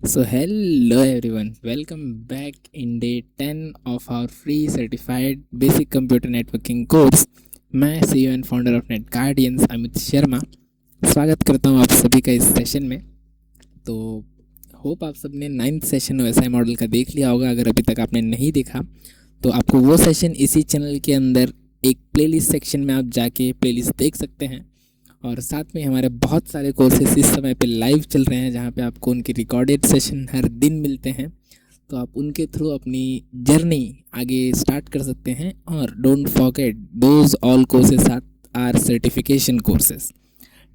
So hello everyone, welcome back in day 10 of our free certified basic computer networking course. मैं CEO and founder of net guardians Amit Sharma स्वागत करता हूँ आप सभी का इस सेशन में। तो होप आप सबने 9th सेशन OSI मॉडल का देख लिया होगा। अगर अभी तक आपने नहीं देखा तो आपको वो सेशन इसी चैनल के अंदर एक प्लेलिस्ट सेक्शन में आप जाके प्लेलिस्ट देख सकते हैं। और साथ में हमारे बहुत सारे कोर्सेस इस समय पे लाइव चल रहे हैं जहाँ पे आपको उनकी रिकॉर्डेड सेशन हर दिन मिलते हैं। तो आप उनके थ्रू अपनी जर्नी आगे स्टार्ट कर सकते हैं। और don't forget those all courses are certification courses.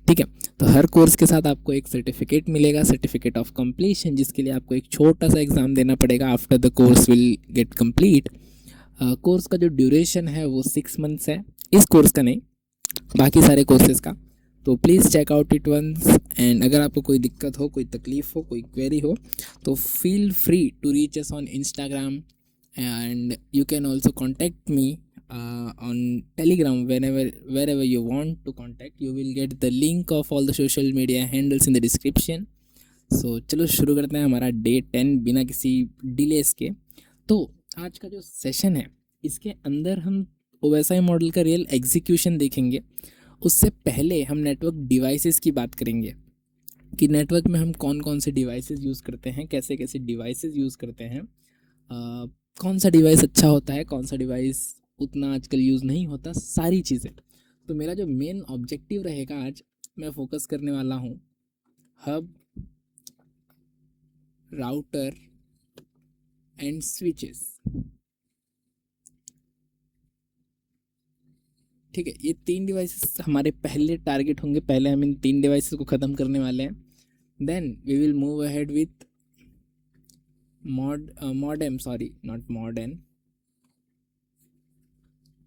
ठीक है, तो हर कोर्स के साथ आपको एक सर्टिफिकेट मिलेगा, सर्टिफिकेट ऑफ कंप्लीशन, जिसके लिए आपको एक छोटा सा एग्ज़ाम देना पड़ेगा after the course will get complete. Course का जो ड्यूरेशन है वो 6 मंथ्स है, इस कोर्स का नहीं, बाकी सारे कोर्सेज का। तो please check out it once. And अगर आपको कोई दिक्कत हो, कोई तकलीफ़ हो, कोई क्वेरी हो तो feel free to reach us on Instagram and you can also contact me on telegram wherever you want to contact. You will get the link of all the social media handles in the description. So चलो शुरू करते हैं हमारा day 10 बिना किसी delays के। तो आज का जो सेशन है इसके अंदर हम OSI मॉडल का रियल एग्जीक्यूशन देखेंगे। उससे पहले हम नेटवर्क डिवाइसेस की बात करेंगे कि नेटवर्क में हम कौन कौन से डिवाइसेस यूज़ करते हैं, कैसे कैसे डिवाइसेस यूज़ करते हैं, कौन सा डिवाइस अच्छा होता है, कौन सा डिवाइस उतना आजकल यूज़ नहीं होता, सारी चीज़ें। तो मेरा जो मेन ऑब्जेक्टिव रहेगा आज, मैं फोकस करने वाला हूँ हब, राउटर एंड स्विचेस। ठीक है, ये 3 डिवाइसेस हमारे पहले टारगेट होंगे। पहले हम इन 3 डिवाइसेस को ख़त्म करने वाले हैं। Then we will move ahead with modem, sorry not modem.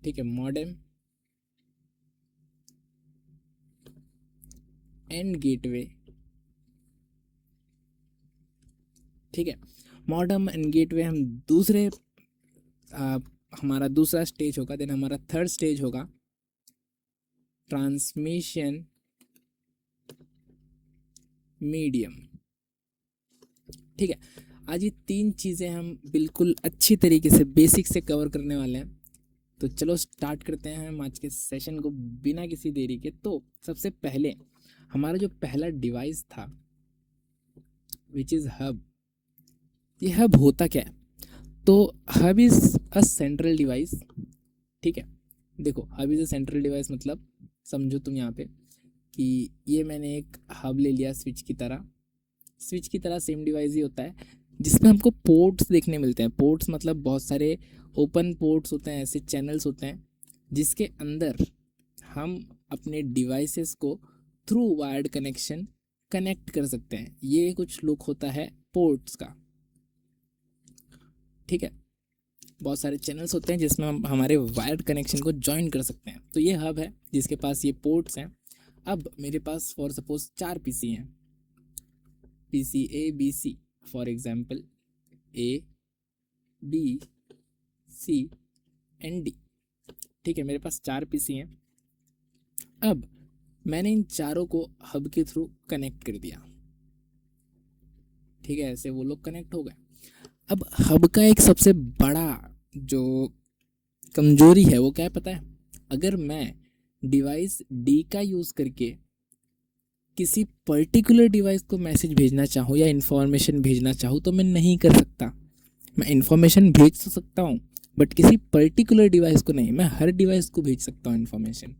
ठीक है, मॉडेम एंड गेटवे। ठीक है, मॉडेम एंड गेटवे हम दूसरे हमारा दूसरा स्टेज होगा। देन हमारा थर्ड स्टेज होगा ट्रांसमिशन मीडियम। ठीक है, आज ये 3 चीज़ें हम बिल्कुल अच्छी तरीके से बेसिक से कवर करने वाले हैं। तो चलो स्टार्ट करते हैं हम आज के सेशन को बिना किसी देरी के। तो सबसे पहले हमारा जो पहला डिवाइस था विच इज़ हब। ये हब होता क्या है? तो hub is a central device. ठीक है, देखो hub is a central device मतलब समझो तुम यहाँ पे कि ये मैंने एक हब ले लिया स्विच की तरह। स्विच की तरह सेम डिवाइस ही होता है जिसमें हमको पोर्ट्स देखने मिलते हैं। पोर्ट्स मतलब बहुत सारे ओपन पोर्ट्स होते हैं, ऐसे चैनल्स होते हैं जिसके अंदर हम अपने डिवाइसेस को थ्रू वायर्ड कनेक्शन कनेक्ट कर सकते हैं। ये कुछ लुक होता है पोर्ट्स का। ठीक है, बहुत सारे चैनल्स होते हैं जिसमें हम हमारे वायर्ड कनेक्शन को ज्वाइन कर सकते हैं। तो ये हब है जिसके पास ये पोर्ट्स हैं। अब मेरे पास फॉर सपोज 4 PC हैं, PC A B C, for example A B C and D। ठीक है, मेरे पास 4 PC हैं। अब मैंने इन चारों को हब के थ्रू कनेक्ट कर दिया। ठीक है, ऐसे वो लोग कनेक्ट हो गए। अब हब का एक सबसे बड़ा जो कमजोरी है वो क्या है पता है? अगर मैं डिवाइस डी का यूज़ करके किसी पर्टिकुलर डिवाइस को मैसेज भेजना चाहूँ या इन्फॉर्मेशन भेजना चाहूँ तो मैं नहीं कर सकता। मैं इन्फॉर्मेशन भेज तो सकता हूँ बट किसी पर्टिकुलर डिवाइस को नहीं। मैं हर डिवाइस को भेज सकता हूँ इन्फॉर्मेशन।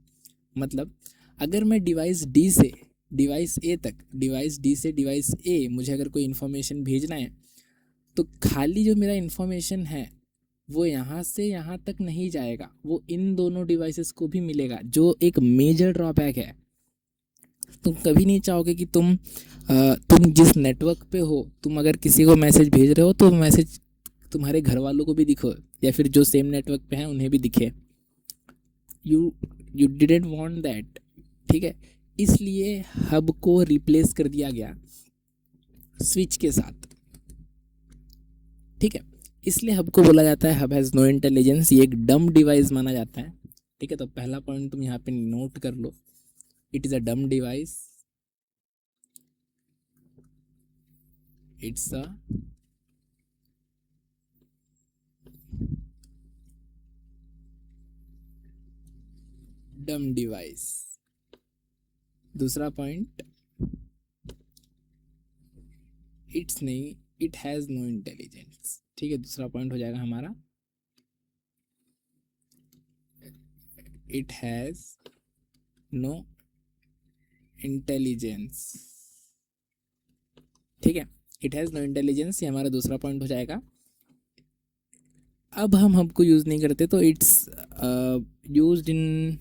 मतलब अगर मैं डिवाइस डी से डिवाइस ए तक, डिवाइस डी से डिवाइस ए, मुझे अगर कोई इन्फॉर्मेशन भेजना है तो खाली जो मेरा इन्फॉर्मेशन है वो यहाँ से यहाँ तक नहीं जाएगा, वो इन दोनों डिवाइसेस को भी मिलेगा, जो एक मेजर ड्रॉबैक है। तुम कभी नहीं चाहोगे कि तुम जिस नेटवर्क पे हो, तुम अगर किसी को मैसेज भेज रहे हो तो मैसेज तुम्हारे घर वालों को भी दिखो या फिर जो सेम नेटवर्क पे हैं उन्हें भी दिखे। You you didn't want that. ठीक है, इसलिए हब को रिप्लेस कर दिया गया स्विच के साथ। ठीक है, इसलिए हब को बोला जाता है हब हैज़ नो इंटेलिजेंस, ये एक डम डिवाइस माना जाता है। ठीक है, तो पहला पॉइंट तुम यहाँ पे नोट कर लो, इट इज़ अ डम डिवाइस। इट्स अ डम डिवाइस। दूसरा पॉइंट, इट्स नहीं, इट हैज नो इंटेलिजेंस। ठीक है, दूसरा पॉइंट हो जाएगा हमारा इट हैज नो इंटेलिजेंस। ठीक है, इट हैज नो इंटेलिजेंस, ये हमारा दूसरा पॉइंट हो जाएगा। अब हम हब को यूज़ नहीं करते, तो इट्स यूज्ड इन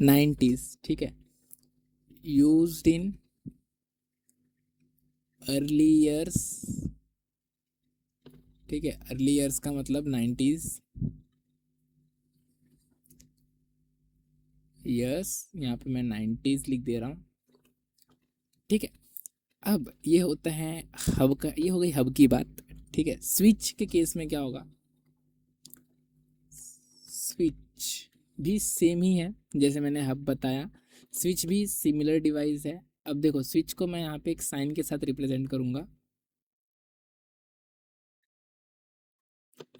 90s। ठीक है, यूज्ड इन अर्ली ईयर्स। ठीक है, अर्ली ईयर्स का मतलब 90s ईयर्स, यहाँ पे मैं 90s लिख दे रहा हूँ। ठीक है, अब ये होता है हब का, ये हो गई हब की बात। ठीक है, स्विच के केस में क्या होगा, स्विच भी सेम ही है जैसे मैंने हब बताया, स्विच भी सिमिलर डिवाइस है। अब देखो, स्विच को मैं यहाँ पे एक साइन के साथ रिप्रेजेंट करूँगा।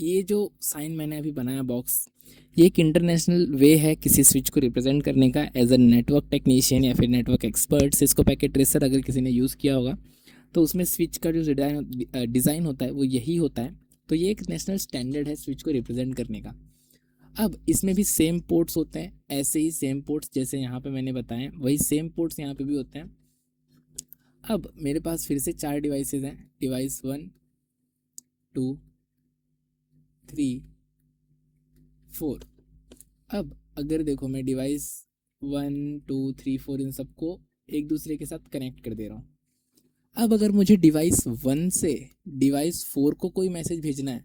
ये जो साइन मैंने अभी बनाया बॉक्स, ये एक इंटरनेशनल वे है किसी स्विच को रिप्रेजेंट करने का एज अ नेटवर्क टेक्नीशियन या फिर network expert. Cisco packet tracer अगर किसी ने यूज़ किया होगा तो उसमें स्विच का जो डिज़ाइन होता है वो यही होता है। तो ये एक नेशनल स्टैंडर्ड है स्विच को रिप्रेजेंट करने का। अब इसमें भी सेम पोर्ट्स होते हैं, ऐसे ही सेम पोर्ट्स जैसे यहाँ पे मैंने बताए वही सेम पोर्ट्स यहाँ पे भी होते हैं। अब मेरे पास फिर से 4 डिवाइसेज हैं, डिवाइस 1 2 3 4। अब अगर देखो मैं डिवाइस 1 2 3 4 इन सबको एक दूसरे के साथ कनेक्ट कर दे रहा हूँ। अब अगर मुझे डिवाइस 1 से डिवाइस 4 को कोई मैसेज भेजना है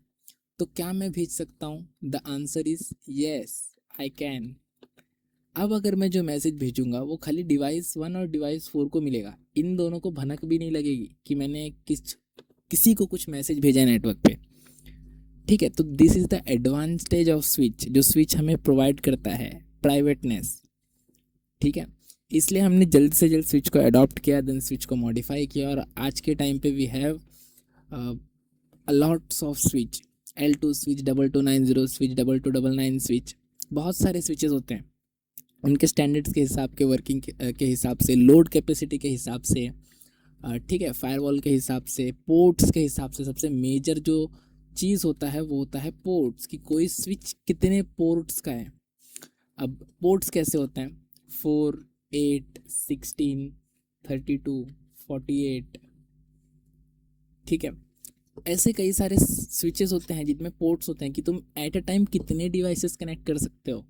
तो क्या मैं भेज सकता हूँ? The answer is yes, I can. अब अगर मैं जो मैसेज भेजूंगा वो खाली डिवाइस 1 और डिवाइस 4 को मिलेगा, इन दोनों को भनक भी नहीं लगेगी कि मैंने किसी को कुछ मैसेज भेजा है नेटवर्क पे। ठीक है, तो this is the advantage off switch, जो स्विच हमें प्रोवाइड करता है प्राइवेटनेस। ठीक है, इसलिए हमने जल्द से जल्द स्विच को अडॉप्ट किया, देन स्विच को मॉडिफाई किया, और आज के टाइम पे we have lots of switch, L2 switch, 2290 switch, 2299 switch, बहुत सारे स्विचेस होते हैं। उनके स्टैंडर्ड्स के हिसाब के, वर्किंग के हिसाब से, लोड कैपेसिटी के हिसाब से, ठीक है, फायरवॉल के हिसाब से, पोर्ट्स के हिसाब से। सबसे मेजर जो चीज़ होता है वो होता है पोर्ट्स, कि कोई स्विच कितने पोर्ट्स का है। अब पोर्ट्स कैसे होते हैं, 4 8 16 32 48। ठीक है, ऐसे कई सारे स्विचेस होते हैं जिनमें पोर्ट्स होते हैं कि तुम एट अ टाइम कितने डिवाइसेस कनेक्ट कर सकते हो।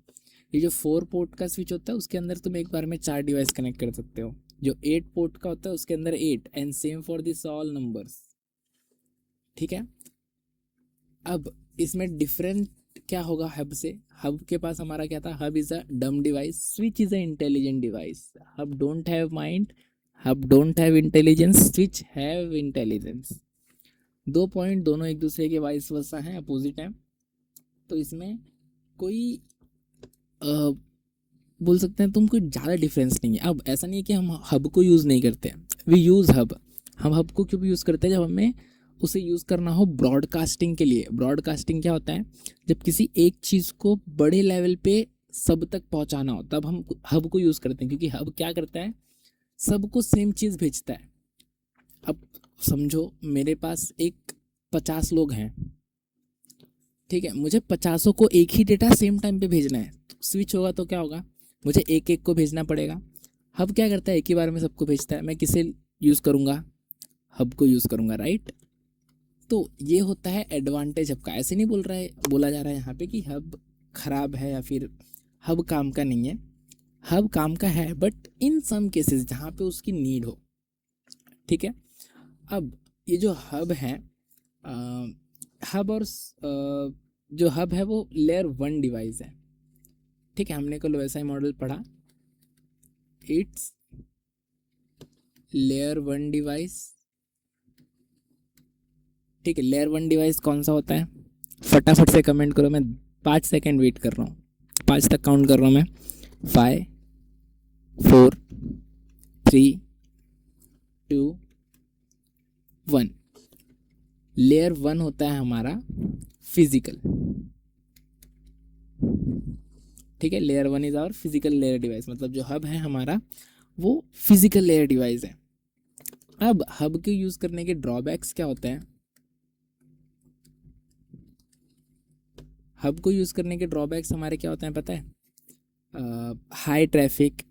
ये जो 4 पोर्ट का स्विच होता है उसके अंदर तुम एक बार में 4 डिवाइस कनेक्ट कर सकते हो। जो 8 पोर्ट का होता है उसके अंदर 8, and same for this all numbers. ठीक है, अब इसमें डिफरेंट क्या होगा हब से? हब के पास हमारा क्या था, हब इज अ डम device, switch is a intelligent device. Hub don't have mind, hub don't have intelligence, switch have intelligence. 2 point दोनों एक दूसरे के वाइस वर्सा हैं, अपोजिट हैं। तो इसमें कोई बोल सकते हैं तुम कोई ज़्यादा डिफरेंस नहीं है। अब ऐसा नहीं है कि हम हब को यूज़ नहीं करते, वी यूज़ हब। हम हब को क्यों यूज़ करते हैं? जब हमें उसे यूज़ करना हो ब्रॉडकास्टिंग के लिए। ब्रॉडकास्टिंग क्या होता है? जब किसी एक चीज़ को बड़े लेवल पे सब तक पहुंचाना हो तब हम हब को यूज़ करते हैं, क्योंकि हब क्या करता है, सबको सेम चीज़ भेजता है। अब समझो मेरे पास एक 50 लोग हैं, ठीक है, मुझे 50 को एक ही डेटा सेम टाइम पे भेजना है। तो स्विच होगा तो क्या होगा, मुझे एक एक को भेजना पड़ेगा। हब क्या करता है, एक ही बार में सबको भेजता है। मैं किसे यूज़ करूँगा? हब को यूज़ करूँगा, राइट। तो ये होता है एडवांटेज हब का। ऐसे नहीं बोला जा रहा है यहाँ पे कि हब खराब है या फिर हब काम का नहीं है। हब काम का है, बट इन सम केसेस जहाँ पे उसकी नीड हो। ठीक है, अब ये जो हब है, हब और जो हब है वो लेयर 1 डिवाइस है। ठीक है, हमने कल वैसा ही मॉडल पढ़ा, इट्स लेयर 1 डिवाइस। ठीक है, लेयर 1 डिवाइस कौन सा होता है? फटाफट से कमेंट करो, मैं 5 सेकेंड वेट कर रहा हूँ, 5 तक काउंट कर रहा हूँ मैं। 5 4 3 2 1। लेयर 1 होता है हमारा फिजिकल, ठीक है। Layer 1 is our physical layer device, मतलब जो हब है हमारा वो फिजिकल लेयर डिवाइस है। अब हब के यूज करने के ड्रॉबैक्स क्या होते हैं? हब को यूज करने के ड्रॉबैक्स हमारे क्या होते हैं पता है? हाई ट्रैफिक,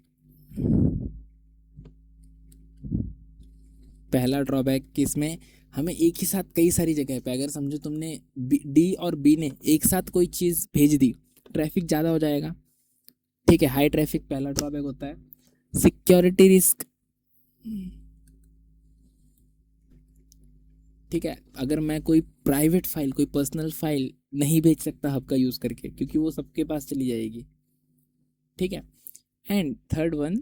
पहला ड्रॉबैक कि इसमें हमें एक ही साथ कई सारी जगह पे, अगर समझो तुमने डी और बी ने एक साथ कोई चीज़ भेज दी, ट्रैफिक ज़्यादा हो जाएगा, ठीक है। हाई ट्रैफिक पहला ड्रॉबैक होता है। सिक्योरिटी रिस्क, ठीक है। अगर मैं कोई प्राइवेट फाइल, कोई पर्सनल फाइल नहीं भेज सकता हब का यूज़ करके, क्योंकि वो सबके पास चली जाएगी, ठीक है। And third one,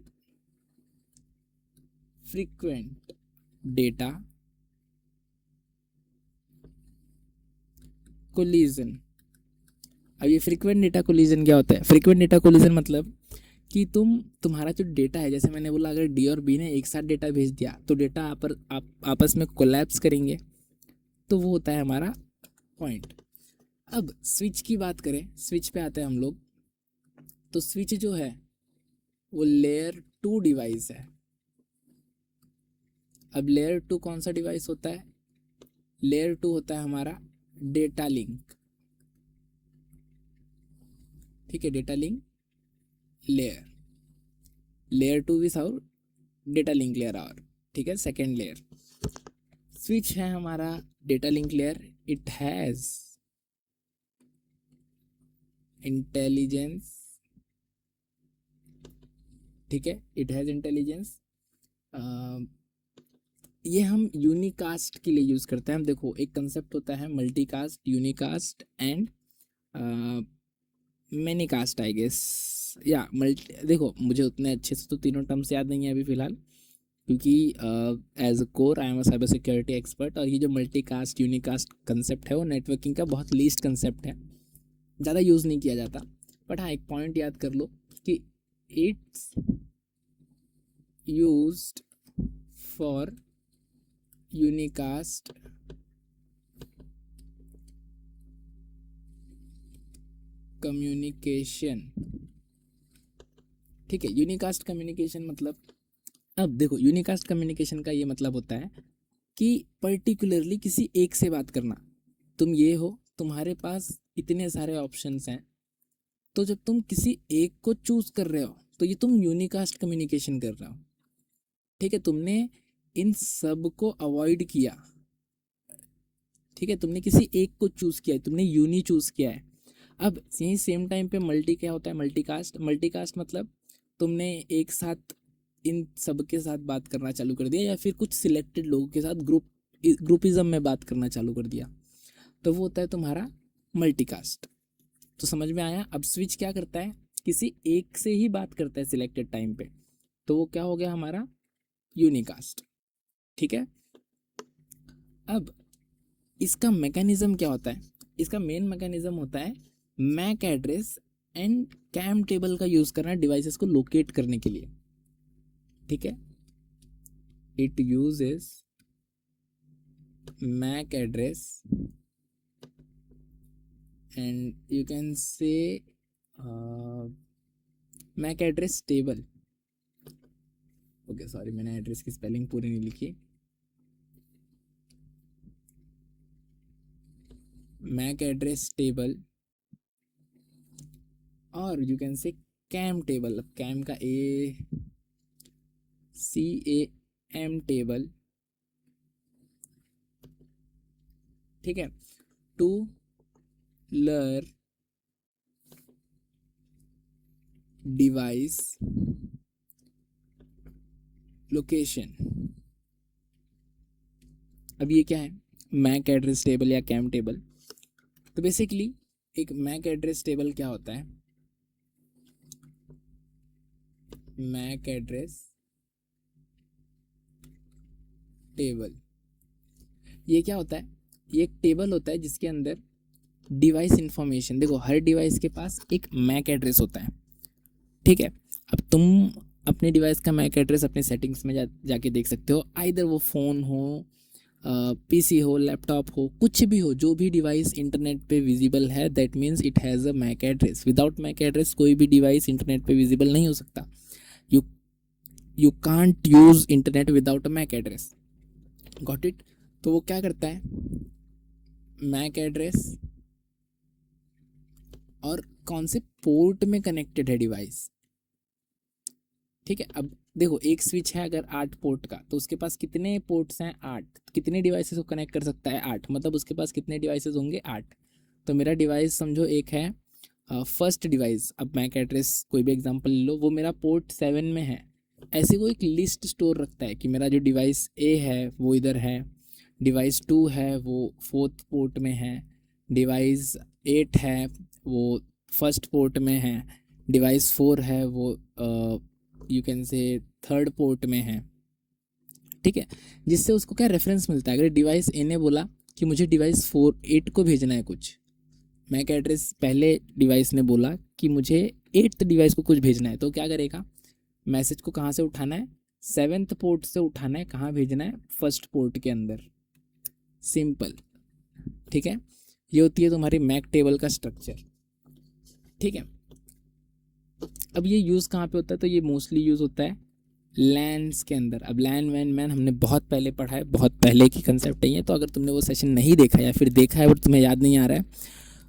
frequent data collision. अब ये फ्रीक्वेंट डेटा कोलिजन क्या होता है? फ्रीक्वेंट डेटा कोलिजन मतलब कि तुम्हारा जो डेटा है, जैसे मैंने बोला, अगर डी और बी ने एक साथ डेटा भेज दिया तो डेटा आप आपस में कोलैप्स करेंगे, तो वो होता है हमारा पॉइंट। अब स्विच की बात करें, स्विच पे आते हैं हम लोग, तो स्विच जो है वो लेयर 2 डिवाइस है। अब लेयर 2 कौन सा डिवाइस होता है? लेयर 2 होता है हमारा डेटा लिंक, ठीक है। Data link layer, layer 2 is our data link layer our, ठीक है, सेकेंड लेयर। स्विच है हमारा data link layer, it has intelligence, ठीक है, इट हैज इंटेलिजेंस। ये हम यूनिकास्ट के लिए यूज करते हैं। हम देखो, एक कंसेप्ट होता है multicast, unicast and manycast, I guess, या मल्टी। देखो, मुझे उतने अच्छे से तो तीनों टर्म्स याद नहीं है अभी फिलहाल, क्योंकि as a core I am a cyber security expert, और ये जो मल्टीकास्ट यूनिकास्ट कंसेप्ट है वो नेटवर्किंग का बहुत लीस्ट कंसेप्ट है, ज़्यादा यूज़ नहीं किया जाता। बट हाँ, एक पॉइंट याद कर लो कि it's used for unicast communication, ठीक है। यूनिकास्ट कम्युनिकेशन मतलब, अब देखो, यूनिकास्ट कम्युनिकेशन का ये मतलब होता है कि पर्टिकुलरली किसी एक से बात करना। तुम ये हो, तुम्हारे पास इतने सारे ऑप्शंस हैं, तो जब तुम किसी एक को चूज कर रहे हो तो ये तुम यूनिकास्ट कम्युनिकेशन कर रहे हो, ठीक है। तुमने इन सब को अवॉइड किया, ठीक है, तुमने किसी एक को चूज किया है, तुमने यूनी चूज किया है। अब यही सेम टाइम पे मल्टी क्या होता है? मल्टीकास्ट, मल्टीकास्ट मतलब तुमने एक साथ इन सब के साथ बात करना चालू कर दिया, या फिर कुछ सिलेक्टेड लोगों के साथ ग्रुपिज्म में बात करना चालू कर दिया, तो वो होता है तुम्हारा मल्टीकास्ट। तो समझ में आया? अब स्विच क्या करता है? किसी एक से ही बात करता है सिलेक्टेड टाइम पे, तो वो क्या हो गया हमारा? यूनिकास्ट, ठीक है। अब इसका मैकेनिज्म क्या होता है? इसका मेन मैकेनिज्म होता है MAC address and CAM table का यूज करना डिवाइसेस को लोकेट करने के लिए, ठीक है। It uses MAC address and you can say MAC address table, okay sorry, मैंने एड्रेस की स्पेलिंग पूरी नहीं लिखी। मैक एड्रेस टेबल, और you can say CAM table, CAM का CAM टेबल, ठीक है, टू लर्न डिवाइस लोकेशन। अब ये क्या है? मैक एड्रेस टेबल या कैम टेबल। तो बेसिकली एक मैक एड्रेस टेबल क्या होता है? मैक एड्रेस टेबल, ये क्या होता है? ये एक टेबल होता है जिसके अंदर डिवाइस इंफॉर्मेशन, देखो हर डिवाइस के पास एक मैक एड्रेस होता है, ठीक है। अब तुम अपने डिवाइस का मैक एड्रेस अपने सेटिंग्स में जाके देख सकते हो, आइदर वो फ़ोन हो, पीसी हो, लैपटॉप हो, कुछ भी हो, जो भी डिवाइस इंटरनेट पे विजिबल है, that means it has a MAC address. Without MAC address कोई भी डिवाइस इंटरनेट पे विजिबल नहीं हो सकता. You you can't use internet without a MAC address. Got it. तो वो क्या करता है, मैक एड्रेस और कौन से पोर्ट में कनेक्टेड है डिवाइस. ठीक है. अब देखो, एक स्विच है अगर 8 पोर्ट का, तो उसके पास कितने पोर्ट्स हैं, 8. कितने डिवाइसेस को कनेक्ट कर सकता है, 8. मतलब उसके पास कितने डिवाइसेस होंगे, 8. तो मेरा डिवाइस समझो एक है फर्स्ट डिवाइस. अब मैक एड्रेस कोई भी एग्जांपल ले लो, वो मेरा पोर्ट 7 में है. ऐसे वो एक लिस्ट स्टोर रखता है कि मेरा जो डिवाइस ए है वो इधर है, डिवाइस 2 है वो 4th पोर्ट में है, डिवाइस 8 है वो फर्स्ट पोर्ट में है, डिवाइस 4 है वो यू कैन से 3rd पोर्ट में है. ठीक है. जिससे उसको क्या रेफरेंस मिलता है. अगर डिवाइस ए ने बोला कि मुझे डिवाइस 8 को भेजना है कुछ, मैक एड्रेस पहले डिवाइस ने बोला कि मुझे 8th डिवाइस को कुछ भेजना है, तो क्या करेगा, मैसेज को कहाँ से उठाना है, 7th पोर्ट से उठाना है, कहाँ भेजना है, फर्स्ट पोर्ट के अंदर. सिंपल. ठीक है. ये होती है तुम्हारी मैक टेबल का स्ट्रक्चर. ठीक है. अब ये यूज़ कहाँ पे होता है, तो ये मोस्टली यूज़ होता है लैन्स के अंदर. अब लैन वैन मैन हमने बहुत पहले पढ़ा है, बहुत पहले की कंसेप्ट है ये. तो अगर तुमने वो सेशन नहीं देखा या फिर देखा है बट तुम्हें याद नहीं आ रहा है,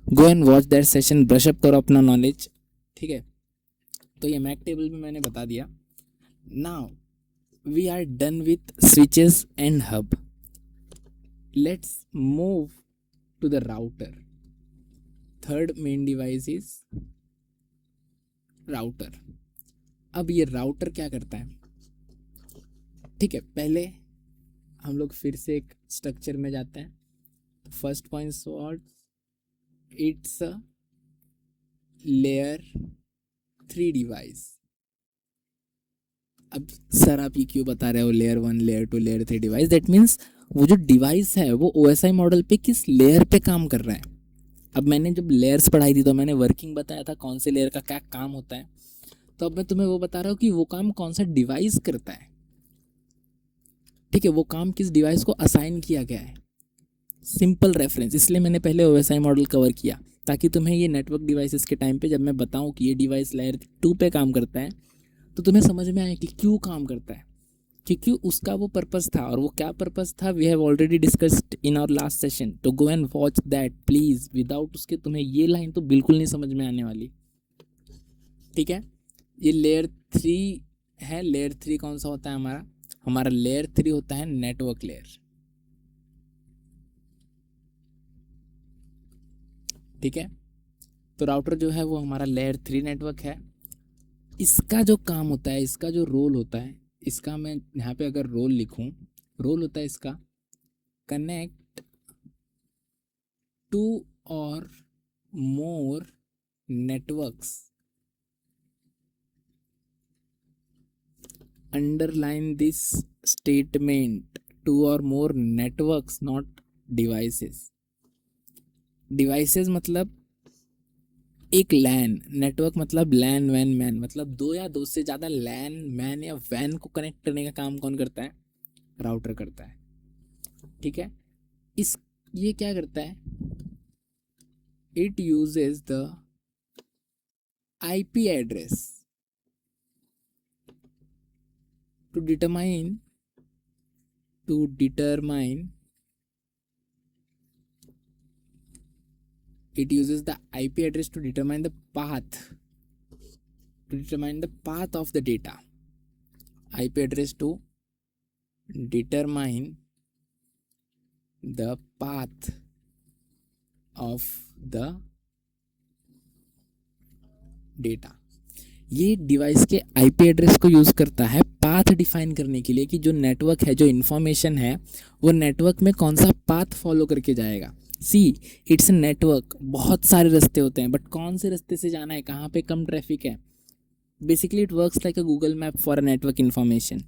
गो and watch that session, brush up करो अपना नॉलेज. ठीक है. तो ये मैक टेबल में मैंने बता दिया. Now we are done with switches and hub. Let's move to the router. Third main device is router. अब ये राउटर क्या करता है. ठीक है. पहले हम लोग फिर से एक स्ट्रक्चर में जाते हैं. First point what, it's a layer 3 device. अब सर आप ये क्यों बता रहे हो layer 1, layer 2, layer 3 device. That means वो जो डिवाइस है वो OSI मॉडल पे किस लेयर पे काम कर रहा है. अब मैंने जब लेयर्स पढ़ाई थी तो मैंने वर्किंग बताया था कौन से लेयर का क्या काम होता है. तो अब मैं तुम्हें वो बता रहा हूँ कि वो काम कौन सा डिवाइस करता है. ठीक है. वो काम किस डिवाइस को असाइन किया गया है. Simple reference. इसलिए मैंने पहले OSI मॉडल कवर किया, ताकि तुम्हें ये नेटवर्क डिवाइसेस के टाइम पे जब मैं बताऊं कि ये डिवाइस लेयर 2 पे काम करता है, तो तुम्हें समझ में आए कि क्यों काम करता है, क्योंकि उसका वो पर्पस था. और वो क्या पर्पस था, we have already discussed in our last session. तो go and watch that please. Without उसके तुम्हें ये लाइन तो बिल्कुल नहीं समझ में आने वाली. ठीक है. ये लेयर 3 है. लेयर 3 कौन सा होता है हमारा, हमारा लेयर 3 होता है नेटवर्क लेयर. ठीक है. तो राउटर जो है वो हमारा लेयर 3 नेटवर्क है. इसका जो काम होता है, इसका जो रोल होता है, इसका मैं यहाँ पे अगर रोल लिखूँ, रोल होता है इसका कनेक्ट 2 और मोर नेटवर्क्स. अंडरलाइन दिस स्टेटमेंट, 2 और मोर नेटवर्क्स, नॉट डिवाइसेस. डिवाइसेस मतलब एक लैन, नेटवर्क मतलब लैन वैन मैन, मतलब 2 या 2 से ज़्यादा लैन मैन या वैन को कनेक्ट करने का काम कौन करता है, राउटर करता है. ठीक है. इस ये क्या करता है, it uses the IP address to determine it uses the IP address to determine the path of the data. IP address to determine the path of the data. ये डिवाइस के IP एड्रेस को use करता है path define करने के लिए, कि जो नेटवर्क है, जो इन्फॉर्मेशन है, वो नेटवर्क में कौन सा पाथ फॉलो करके जाएगा. सी, इट्स नेटवर्क. बहुत सारे रास्ते होते हैं, बट कौन से रास्ते से जाना है, कहाँ पे कम ट्रैफिक है. Basically it works like a Google map for a network information.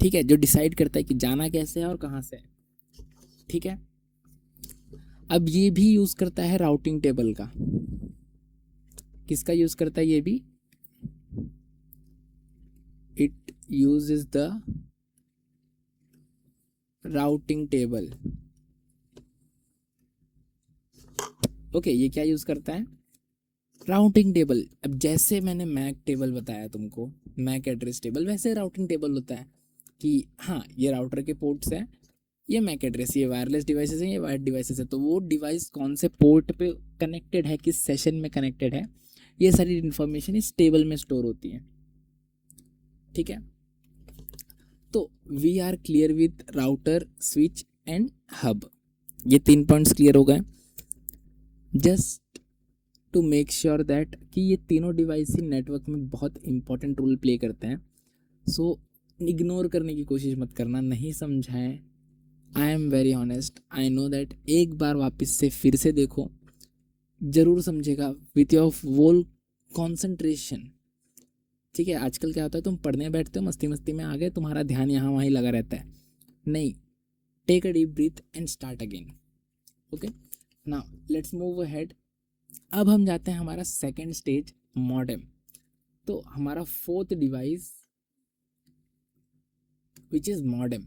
ठीक है. जो डिसाइड करता है कि जाना कैसे है और कहाँ से है. ठीक है. अब ये भी यूज़ करता है राउटिंग टेबल का. किसका यूज़ करता है ये भी, it uses the routing table. Okay, ये क्या यूज करता है? Routing table. अब जैसे मैंने मैक टेबल बताया तुमको, मैक एड्रेस टेबल, वैसे राउटिंग टेबल होता है कि हाँ ये राउटर के पोर्ट्स हैं, ये मैक एड्रेस, ये वायरलेस डिवाइसेस हैं, ये वायर्ड डिवाइसेस है, तो वो डिवाइस कौन से पोर्ट पे कनेक्टेड है, किस सेशन में कनेक्टेड है, ये सारी इन्फॉर्मेशन इस टेबल में स्टोर होती है। ठीक है, तो we are clear with router, switch and hub. ये 3 पॉइंट्स क्लियर हो गए। Just to make sure that कि ये तीनों डिवाइस ही नेटवर्क में बहुत इंपॉर्टेंट रोल प्ले करते हैं, सो इग्नोर करने की कोशिश मत करना, नहीं समझाएं। I am very honest, I know that, एक बार वापस से फिर से देखो, जरूर समझेगा विथ योर वोल कॉन्सेंट्रेशन। ठीक है, आजकल क्या होता है, तुम पढ़ने बैठते हो, मस्ती मस्ती में आ गए, तुम्हारा ध्यान यहाँ वहीं लगा रहता है। नहीं, take a deep breath and start again. Okay, now let's move ahead. अब हम जाते हैं हमारा सेकेंड स्टेज, मॉडेम। तो हमारा fourth device which is modem.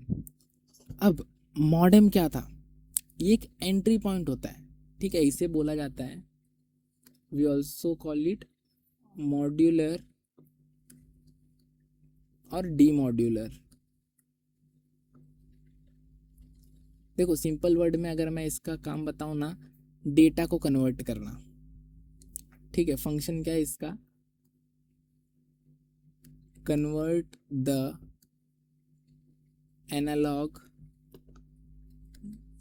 अब मॉडेम क्या था? ये एक एंट्री पॉइंट होता है। ठीक है, इसे बोला जाता है, we also call it modular और डी मॉड्यूलर। देखो सिंपल वर्ड में अगर मैं इसका काम बताऊं ना, डेटा को कन्वर्ट करना। ठीक है, फंक्शन क्या है इसका? Convert the analog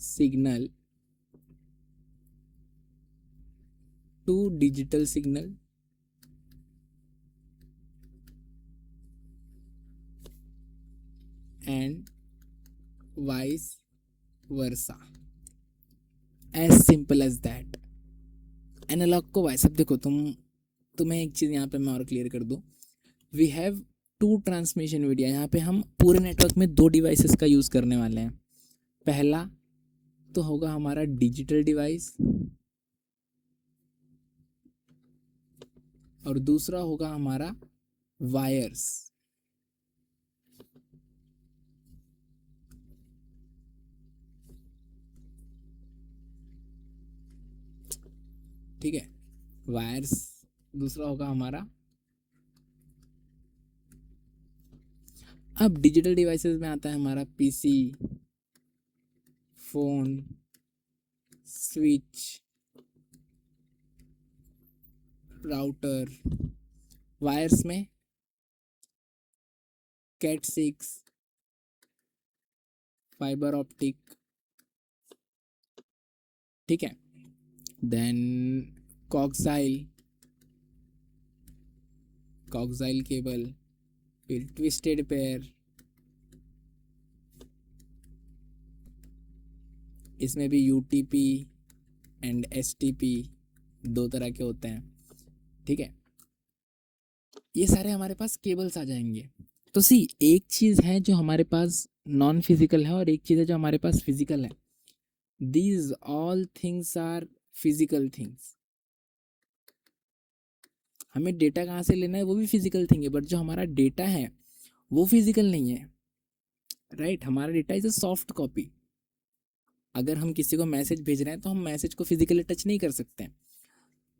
signal to digital signal and vice versa, as simple as that. Analog को वाइस, अब देखो तुम्हें एक चीज़ यहाँ पे मैं और क्लियर कर दूँ, we have two transmission media. यहाँ पे हम पूरे नेटवर्क में दो डिवाइसेस का यूज़ करने वाले हैं। पहला तो होगा हमारा डिजिटल डिवाइस और दूसरा होगा हमारा वायर्स। ठीक है, वायर्स दूसरा होगा हमारा। अब डिजिटल डिवाइसेस में आता है हमारा PC, phone, switch, router. Wires में कैट 6, फाइबर ऑप्टिक। ठीक है, देन कॉक्साइल, कॉक्साइल केबल, फिर ट्विस्टेड पेयर, इसमें भी यूटीपी एंड एसटीपी दो तरह के होते हैं। ठीक है, ये सारे हमारे पास केबल्स आ जाएंगे। तो सी, एक चीज़ है जो हमारे पास नॉन फिजिकल है और एक चीज़ है जो हमारे पास फिजिकल है। These all things are physical things. हमें डेटा कहाँ से लेना है वो भी फिजिकल थिंग है, बट जो हमारा डेटा है वो फिजिकल नहीं है। राइट, हमारा data is a soft copy. अगर हम किसी को मैसेज भेज रहे हैं तो हम मैसेज को फिजिकली टच नहीं कर सकते हैं।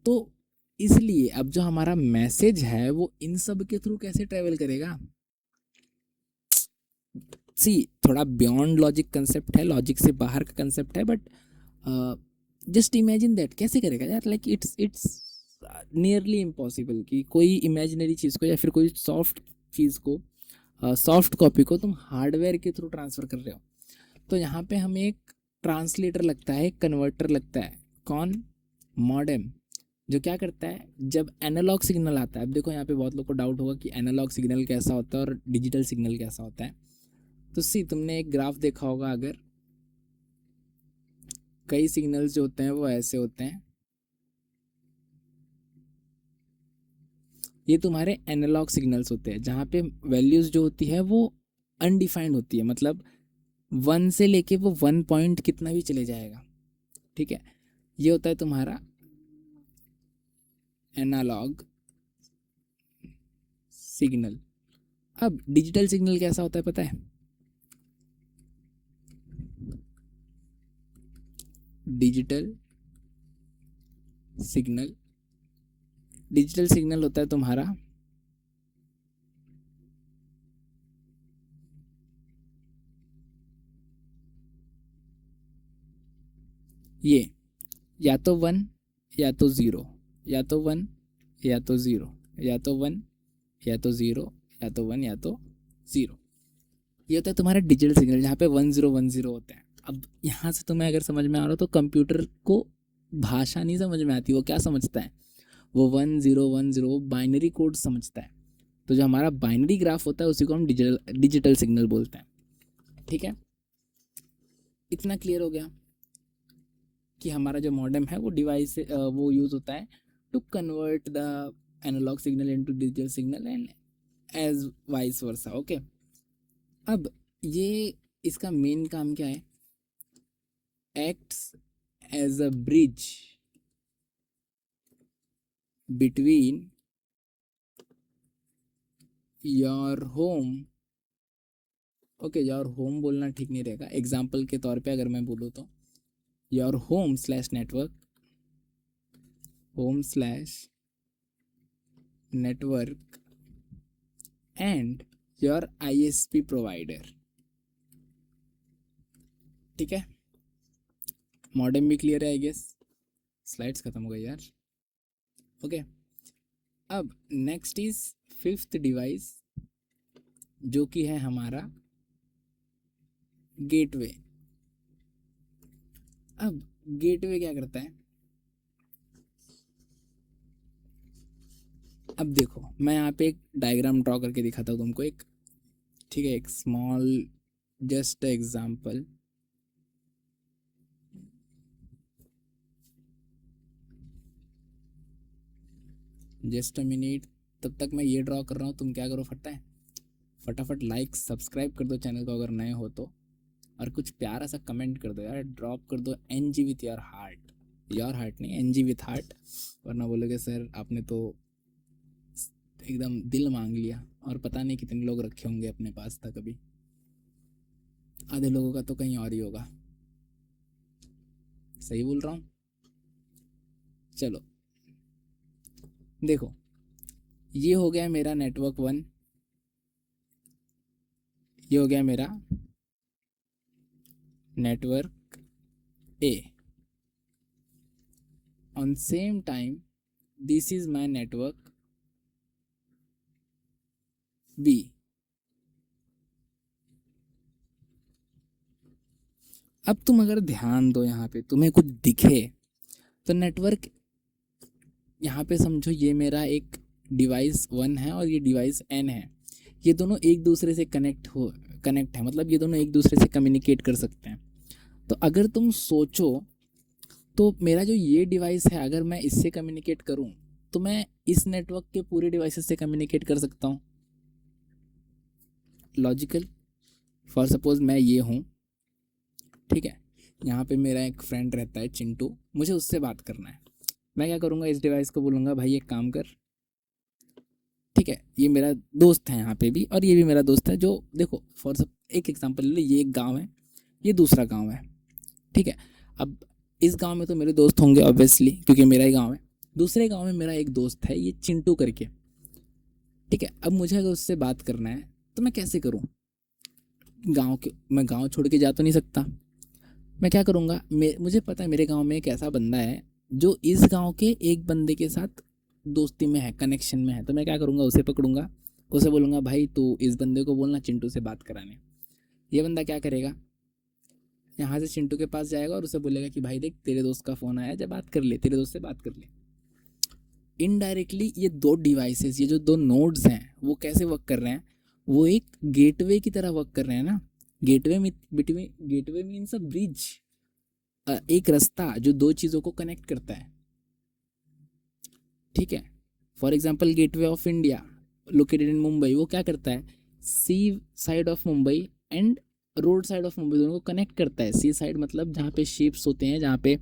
तो इसलिए अब जो हमारा मैसेज है वो इन सब के थ्रू कैसे ट्रेवल करेगा? सी, थोड़ा बियॉन्ड लॉजिक कंसेप्ट है, लॉजिक से बाहर का कंसेप्ट है, बट जस्ट इमेजिन दैट, कैसे करेगा यार? लाइक इट्स नियरली इम्पॉसिबल कि कोई इमेजिनरी चीज़ को या फिर कोई सॉफ्ट चीज़ को, सॉफ्ट कॉपी को तुम हार्डवेयर के थ्रू ट्रांसफ़र कर रहे हो। तो यहाँ पे हमें एक ट्रांसलेटर लगता है, एक कन्वर्टर लगता है। कौन? मॉडेम। जो क्या करता है, जब एनालॉग सिग्नल आता है, अब देखो यहाँ पे बहुत लोग को डाउट होगा कि एनालॉग सिग्नल कैसा होता है और डिजिटल सिग्नल कैसा होता है। तो सी, तुमने एक ग्राफ देखा होगा, अगर कई सिग्नल्स जो होते हैं वो ऐसे होते हैं, ये तुम्हारे एनालॉग सिग्नल्स होते हैं जहाँ पे वैल्यूज़ जो होती है वो अनडिफाइंड होती है, मतलब 1 से लेके वो 1 पॉइंट कितना भी चले जाएगा। ठीक है, ये होता है तुम्हारा एनालॉग सिग्नल। अब डिजिटल सिग्नल कैसा होता है पता है? डिजिटल सिग्नल, डिजिटल सिग्नल होता है तुम्हारा ये, या तो 1 या तो 0, या तो 1 या तो 0, या तो 1 या तो 0, या तो 1 या तो 0। ये होता है तुम्हारा डिजिटल सिग्नल जहाँ पे 1010 होता है। अब यहाँ से तुम्हें अगर समझ में आ रहा हो तो कंप्यूटर को भाषा नहीं समझ में आती, वो क्या समझता है, वो 1010 वो बाइनरी कोड समझता है। तो जो हमारा बाइनरी ग्राफ होता है उसी को हम डिजिटल सिग्नल बोलते हैं। ठीक है, इतना क्लियर हो गया कि हमारा जो मॉडेम है वो डिवाइस वो यूज़ होता है to convert the analog signal into digital signal and as vice versa. Okay, अब ये इसका मेन काम क्या है, acts as a bridge between your home. Okay, your home बोलना ठीक नहीं रहेगा, एग्जाम्पल के तौर पे अगर मैं बोलूँ तो your home slash network, home slash network and your ISP provider. ठीक है, मॉडेम भी क्लियर है आई गेस, स्लाइड्स खत्म हो गई यार। ओके, अब नेक्स्ट इज फिफ्थ डिवाइस जो कि है हमारा गेटवे। अब गेटवे क्या करता है, अब देखो मैं यहाँ पे एक डायग्राम ड्रॉ करके दिखाता हूँ तुमको एक, ठीक है, एक small just example. Just a minute, तब तक मैं ये ड्रॉ कर रहा हूँ, तुम क्या करो फटाफट लाइक सब्सक्राइब कर दो चैनल को अगर नए हो तो, और कुछ प्यारा सा कमेंट कर दो यार, ड्रॉप कर दो NG with your heart, your heart नहीं NG विथ हार्ट, वरना बोलोगे सर आपने तो एकदम दिल मांग लिया, और पता नहीं कितने लोग रखे होंगे अपने पास था कभी, आधे लोगों का तो कहीं और ही होगा। सही बोल रहा हूँ? चलो देखो, ये हो गया मेरा नेटवर्क 1, ये हो गया मेरा network A। On same time this is my network B। अब तुम अगर ध्यान दो यहाँ पे तुम्हें कुछ दिखे तो नेटवर्क यहाँ पे समझो ये मेरा एक डिवाइस 1 है और ये डिवाइस N है, ये दोनों एक दूसरे से कनेक्ट है, मतलब ये दोनों एक दूसरे से कम्युनिकेट कर सकते हैं। तो अगर तुम सोचो तो मेरा जो ये डिवाइस है अगर मैं इससे कम्युनिकेट करूं तो मैं इस नेटवर्क के पूरे डिवाइसेस से कम्युनिकेट कर सकता हूं। लॉजिकल, फॉर सपोज मैं ये हूं, ठीक है, यहाँ पे मेरा एक फ्रेंड रहता है चिंटू, मुझे उससे बात करना है, मैं क्या करूँगा, इस डिवाइस को बोलूँगा भाई एक काम कर, ठीक है, ये मेरा दोस्त है यहाँ पे भी और ये भी मेरा दोस्त है, जो देखो फॉर सब एक एग्जांपल ले, ये एक गांव है, ये दूसरा गांव है, ठीक है। अब इस गांव में तो मेरे दोस्त होंगे ऑब्वियसली क्योंकि मेरा ही गांव है, दूसरे गांव में मेरा एक दोस्त है ये चिंटू करके, ठीक है। अब मुझे अगर उससे बात करना है तो मैं कैसे करूँ, मैं गाँव छोड़ के जा तो नहीं सकता, मैं क्या करूँगा, मुझे पता है मेरे गाँव में एक ऐसा बंदा है जो इस गाँव के एक बंदे के साथ दोस्ती में है, कनेक्शन में है, तो मैं क्या करूँगा, उसे पकड़ूंगा, उसे बोलूँगा भाई तू इस बंदे को बोलना चिंटू से बात कराने। ये बंदा क्या करेगा, यहाँ से चिंटू के पास जाएगा और उसे बोलेगा कि भाई देख तेरे दोस्त का फ़ोन आया, जब बात कर ले, तेरे दोस्त से बात कर ले। इनडायरेक्टली ये दो डिवाइसेस, ये जो दो नोड्स हैं वो कैसे वर्क कर रहे हैं, वो एक गेटवे की तरह वर्क कर रहे हैं ना। गेटवे मीन्स अ ब्रिज, एक रास्ता जो दो चीज़ों को कनेक्ट करता है, ठीक है। For example gateway of India located in Mumbai, वो क्या करता है, sea side of Mumbai and road side of Mumbai दोनों को कनेक्ट करता है। सी साइड मतलब जहाँ पे शिप्स होते हैं, जहाँ पे